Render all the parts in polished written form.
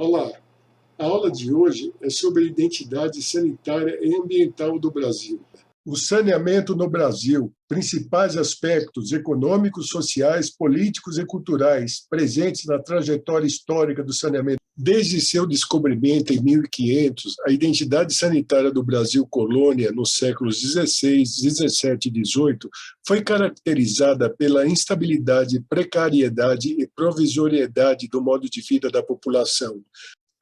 Olá, a aula de hoje é sobre a identidade sanitária e ambiental do Brasil. O saneamento no Brasil, principais aspectos econômicos, sociais, políticos e culturais presentes na trajetória histórica do saneamento. Desde seu descobrimento em 1500, a identidade sanitária do Brasil colônia, nos séculos XVI, XVII e XVIII, foi caracterizada pela instabilidade, precariedade e provisoriedade do modo de vida da população.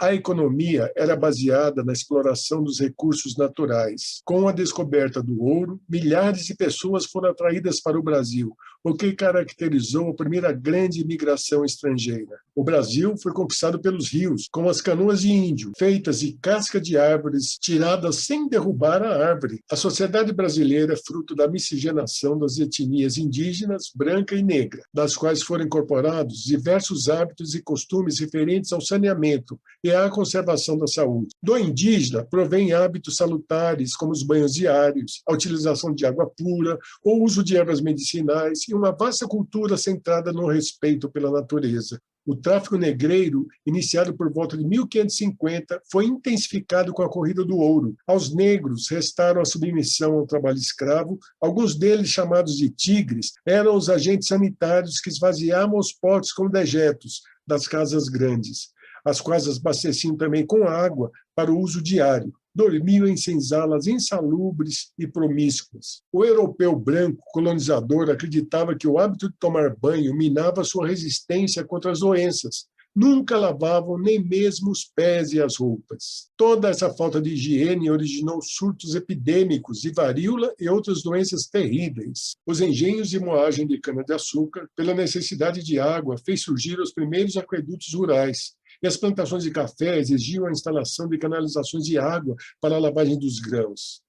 A economia era baseada na exploração dos recursos naturais. Com a descoberta do ouro, milhares de pessoas foram atraídas para o Brasil, o que caracterizou a primeira grande imigração estrangeira. O Brasil foi conquistado pelos rios, com as canoas de índio, feitas de casca de árvores, tiradas sem derrubar a árvore. A sociedade brasileira é fruto da miscigenação das etnias indígenas, branca e negra, das quais foram incorporados diversos hábitos e costumes referentes ao saneamento e à conservação da saúde. Do indígena provém hábitos salutares, como os banhos diários, a utilização de água pura, o uso de ervas medicinais e uma vasta cultura centrada no respeito pela natureza. O tráfico negreiro, iniciado por volta de 1550, foi intensificado com a corrida do ouro. Aos negros restaram a submissão ao trabalho escravo. Alguns deles, chamados de tigres, eram os agentes sanitários que esvaziavam os potes com dejetos das casas grandes, as quais abasteciam também com água para o uso diário. Dormiam em senzalas insalubres e promíscuas. O europeu branco colonizador acreditava que o hábito de tomar banho minava sua resistência contra as doenças. Nunca lavavam nem mesmo os pés e as roupas. Toda essa falta de higiene originou surtos epidêmicos de varíola e outras doenças terríveis. Os engenhos de moagem de cana-de-açúcar, pela necessidade de água, fez surgir os primeiros aquedutos rurais. E as plantações de café exigiam a instalação de canalizações de água para a lavagem dos grãos.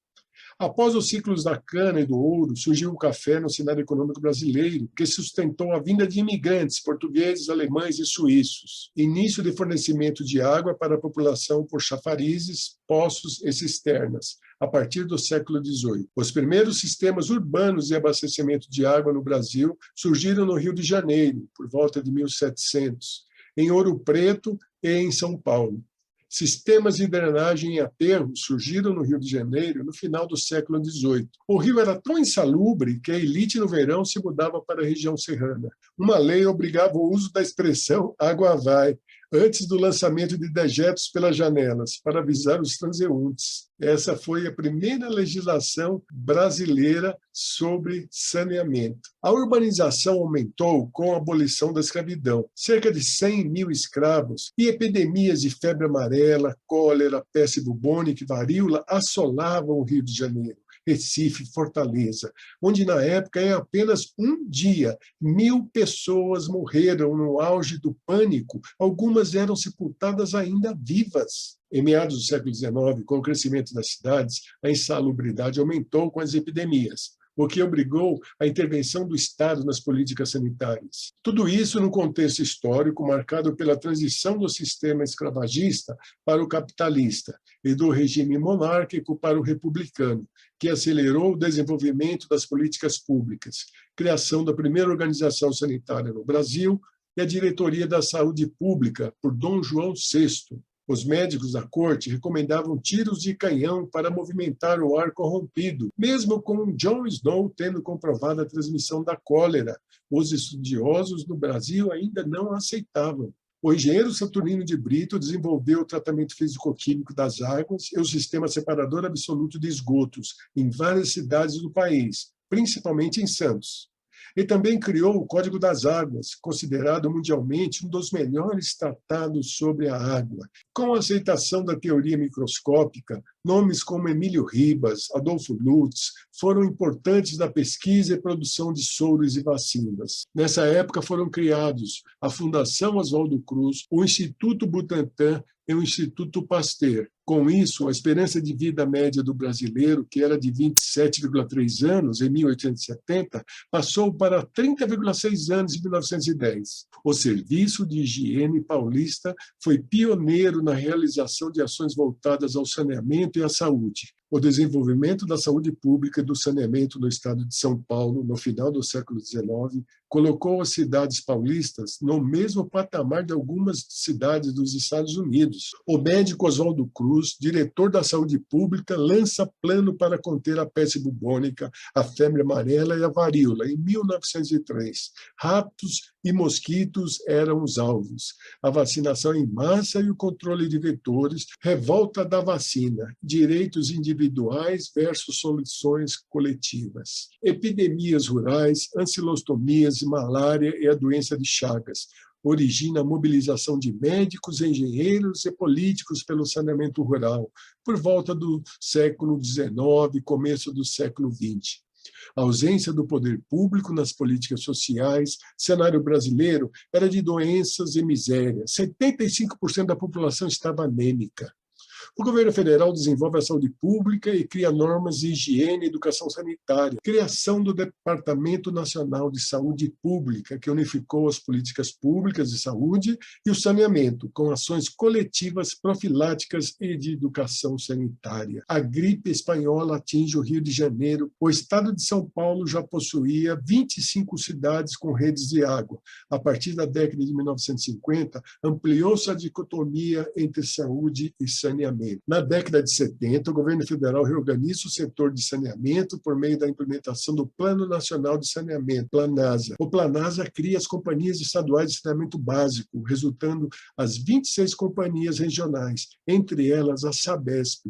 Após os ciclos da cana e do ouro, surgiu o café no cenário econômico brasileiro, que sustentou a vinda de imigrantes portugueses, alemães e suíços. Início de fornecimento de água para a população por chafarizes, poços e cisternas, a partir do século XVIII. Os primeiros sistemas urbanos de abastecimento de água no Brasil surgiram no Rio de Janeiro, por volta de 1700. Em Ouro Preto e em São Paulo. Sistemas de drenagem em aterro surgiram no Rio de Janeiro no final do século XVIII. O rio era tão insalubre que a elite no verão se mudava para a região serrana. Uma lei obrigava o uso da expressão água vai, antes do lançamento de dejetos pelas janelas, para avisar os transeuntes. Essa foi a primeira legislação brasileira sobre saneamento. A urbanização aumentou com a abolição da escravidão. Cerca de 100 mil escravos e epidemias de febre amarela, cólera, peste bubônica e varíola assolavam o Rio de Janeiro. Recife, Fortaleza, onde na época, em apenas um dia, 1.000 pessoas morreram no auge do pânico, algumas eram sepultadas ainda vivas. Em meados do século XIX, com o crescimento das cidades, a insalubridade aumentou com as epidemias, o que obrigou a intervenção do Estado nas políticas sanitárias. Tudo isso no contexto histórico marcado pela transição do sistema escravagista para o capitalista e do regime monárquico para o republicano, que acelerou o desenvolvimento das políticas públicas, criação da primeira organização sanitária no Brasil e a Diretoria da Saúde Pública, por Dom João VI. Os médicos da corte recomendavam tiros de canhão para movimentar o ar corrompido, mesmo com John Snow tendo comprovado a transmissão da cólera. Os estudiosos no Brasil ainda não aceitavam. O engenheiro Saturnino de Brito desenvolveu o tratamento físico-químico das águas e o sistema separador absoluto de esgotos em várias cidades do país, principalmente em Santos. E também criou o Código das Águas, considerado mundialmente um dos melhores tratados sobre a água. Com a aceitação da teoria microscópica, nomes como Emílio Ribas, Adolfo Lutz foram importantes na pesquisa e produção de soros e vacinas. Nessa época foram criados a Fundação Oswaldo Cruz, o Instituto Butantan e o Instituto Pasteur. Com isso, a esperança de vida média do brasileiro, que era de 27,3 anos em 1870, passou para 30,6 anos em 1910. O Serviço de Higiene Paulista foi pioneiro na realização de ações voltadas ao saneamento e à saúde. O desenvolvimento da saúde pública e do saneamento no estado de São Paulo, no final do século XIX, colocou as cidades paulistas no mesmo patamar de algumas cidades dos Estados Unidos. O médico Oswaldo Cruz, diretor da saúde pública, lança plano para conter a peste bubônica, a febre amarela e a varíola, em 1903. Ratos e mosquitos eram os alvos. A vacinação em massa e o controle de vetores, revolta da vacina, direitos individuais versus soluções coletivas. Epidemias rurais, ancilostomias, malária e a doença de Chagas. Origina a mobilização de médicos, engenheiros e políticos pelo saneamento rural, por volta do século XIX, começo do século XX. A ausência do poder público nas políticas sociais, cenário brasileiro era de doenças e miséria. 75% da população estava anêmica. O governo federal desenvolve a saúde pública e cria normas de higiene e educação sanitária. Criação do Departamento Nacional de Saúde Pública, que unificou as políticas públicas de saúde e o saneamento, com ações coletivas, profiláticas e de educação sanitária. A gripe espanhola atinge o Rio de Janeiro. O estado de São Paulo já possuía 25 cidades com redes de água. A partir da década de 1950, ampliou-se a dicotomia entre saúde e saneamento. Na década de 70, o governo federal reorganiza o setor de saneamento por meio da implementação do Plano Nacional de Saneamento, Planasa. O Planasa cria as companhias estaduais de saneamento básico, resultando as 26 companhias regionais, entre elas a Sabesp.